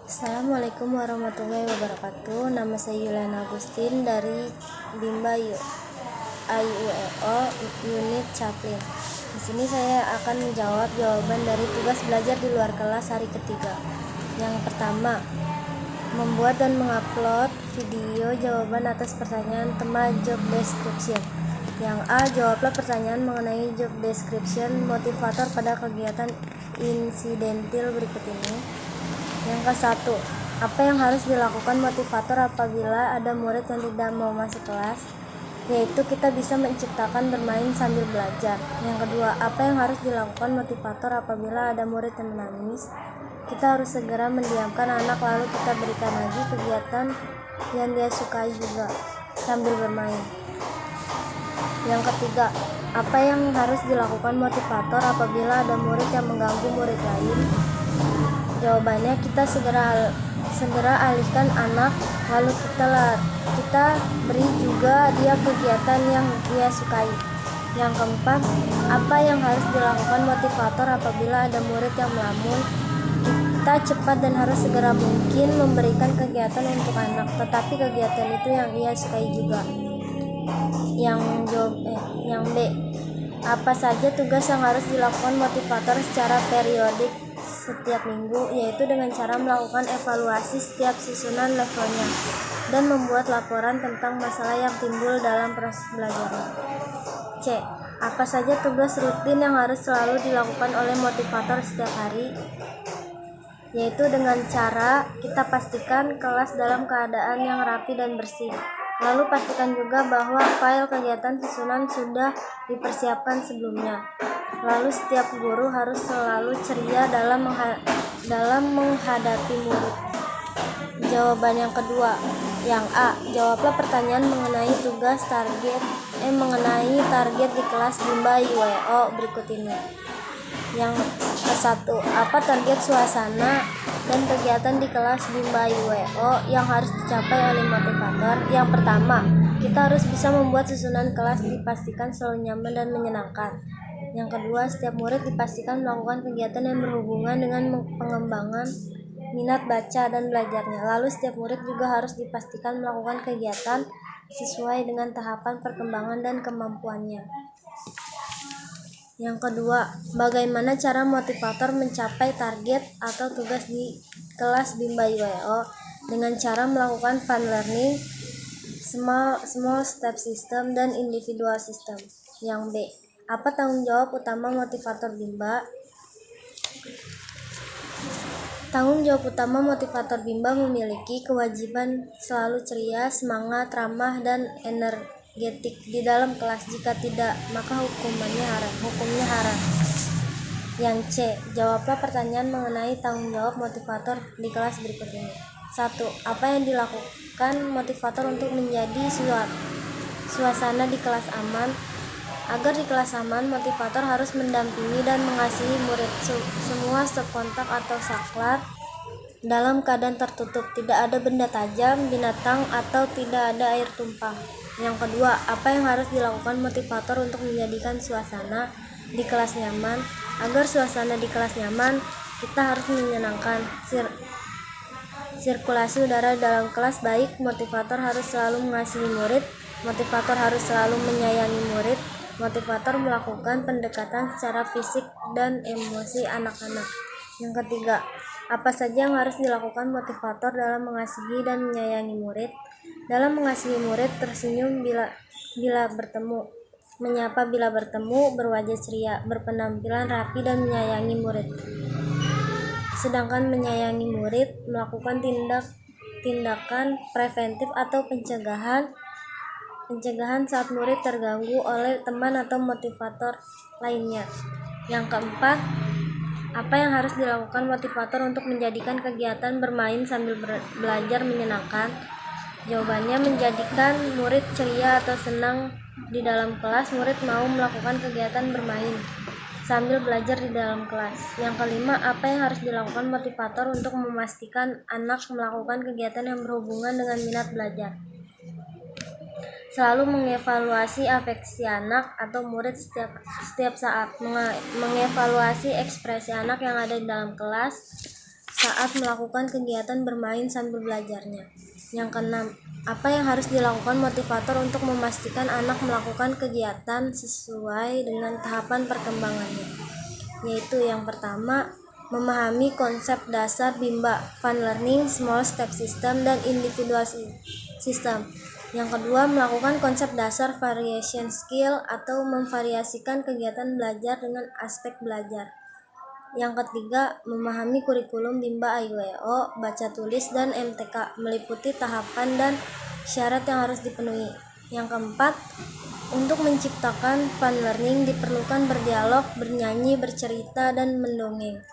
Assalamualaikum warahmatullahi wabarakatuh. Nama saya Yuliana Agustin dari Bimba IUEO Unit Chaplin. Di sini saya akan menjawab jawaban dari tugas belajar di luar kelas hari ketiga. Yang pertama, membuat dan mengupload video jawaban atas pertanyaan tema job description. Yang A, jawablah pertanyaan mengenai job description motivator pada kegiatan insidentil berikut ini. Yang ke-1, apa yang harus dilakukan motivator apabila ada murid yang tidak mau masuk kelas? Yaitu kita bisa menciptakan bermain sambil belajar. Yang kedua, apa yang harus dilakukan motivator apabila ada murid yang menangis? Kita harus segera mendiamkan anak lalu kita berikan lagi kegiatan yang dia sukai juga sambil bermain. Yang ketiga, apa yang harus dilakukan motivator apabila ada murid yang mengganggu murid lain? Jawabannya, kita segera alihkan anak lalu kita beri juga dia kegiatan yang dia sukai. Yang keempat, apa yang harus dilakukan motivator apabila ada murid yang melamun? Kita cepat dan harus segera mungkin memberikan kegiatan untuk anak, tetapi kegiatan itu yang ia sukai juga. Yang B, apa saja tugas yang harus dilakukan motivator secara periodik setiap minggu, yaitu dengan cara melakukan evaluasi setiap susunan levelnya dan membuat laporan tentang masalah yang timbul dalam proses belajarnya. C, apa saja tugas rutin yang harus selalu dilakukan oleh motivator setiap hari, yaitu dengan cara kita pastikan kelas dalam keadaan yang rapi dan bersih. Lalu pastikan juga bahwa file kegiatan susunan sudah dipersiapkan sebelumnya. Lalu setiap guru harus selalu ceria dalam menghadapi murid. Jawaban yang kedua, yang A, jawablah pertanyaan mengenai target di kelas Bimba IUEO berikut ini. Yang ke-1, apa target suasana dan kegiatan di kelas Bimba IUEO yang harus dicapai oleh motivator? Yang pertama, kita harus bisa membuat susunan kelas dipastikan selalu nyaman dan menyenangkan. Yang kedua, setiap murid dipastikan melakukan kegiatan yang berhubungan dengan pengembangan minat baca dan belajarnya. Lalu setiap murid juga harus dipastikan melakukan kegiatan sesuai dengan tahapan perkembangan dan kemampuannya. Yang kedua, bagaimana cara motivator mencapai target atau tugas di kelas Bimba IUEO? Dengan cara melakukan fun learning, small step system, dan individual system. Yang B, apa tanggung jawab utama motivator Bimba? Tanggung jawab utama motivator Bimba memiliki kewajiban selalu ceria, semangat, ramah, dan energetik di dalam kelas. Jika tidak, maka hukumnya haram. Yang C, jawablah pertanyaan mengenai tanggung jawab motivator di kelas berikut ini. 1. Apa yang dilakukan motivator untuk menjadi suasana di kelas aman? Agar di kelas aman, motivator harus mendampingi dan mengasihi murid. Semua stop kontak atau saklar dalam keadaan tertutup, tidak ada benda tajam, binatang, atau tidak ada air tumpah. Yang kedua, apa yang harus dilakukan motivator untuk menjadikan suasana di kelas nyaman? Agar suasana di kelas nyaman, kita harus menyenangkan sirkulasi udara dalam kelas baik. Motivator harus selalu mengasihi murid. Motivator harus selalu menyayangi murid. Motivator melakukan pendekatan secara fisik dan emosi anak-anak. Yang ketiga, apa saja yang harus dilakukan motivator dalam mengasihi dan menyayangi murid? Dalam mengasihi murid, tersenyum bila bertemu, menyapa bila bertemu, berwajah ceria, berpenampilan rapi, dan menyayangi murid. Sedangkan menyayangi murid, melakukan tindakan preventif atau pencegahan saat murid terganggu oleh teman atau motivator lainnya. Yang keempat, apa yang harus dilakukan motivator untuk menjadikan kegiatan bermain sambil belajar menyenangkan? Jawabannya, menjadikan murid ceria atau senang di dalam kelas. Murid mau melakukan kegiatan bermain sambil belajar di dalam kelas. Yang kelima, apa yang harus dilakukan motivator untuk memastikan anak melakukan kegiatan yang berhubungan dengan minat belajar? Selalu mengevaluasi afeksi anak atau murid setiap saat, mengevaluasi ekspresi anak yang ada di dalam kelas, saat melakukan kegiatan bermain sambil belajarnya. Yang keenam, apa yang harus dilakukan motivator untuk memastikan anak melakukan kegiatan sesuai dengan tahapan perkembangannya? Yaitu yang pertama, memahami konsep dasar BIMBA, Fun Learning, Small Step System, dan Individual System. Yang kedua, melakukan konsep dasar variation skill atau memvariasikan kegiatan belajar dengan aspek belajar. Yang ketiga, memahami kurikulum BIMBA AIWO, baca tulis, dan MTK, meliputi tahapan dan syarat yang harus dipenuhi. Yang keempat, untuk menciptakan fun learning diperlukan berdialog, bernyanyi, bercerita, dan mendongeng.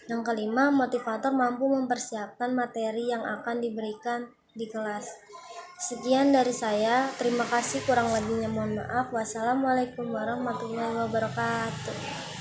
Yang kelima, motivator mampu mempersiapkan materi yang akan diberikan di kelas. Sekian dari saya, terima kasih, kurang lebihnya mohon maaf. Wassalamualaikum warahmatullahi wabarakatuh.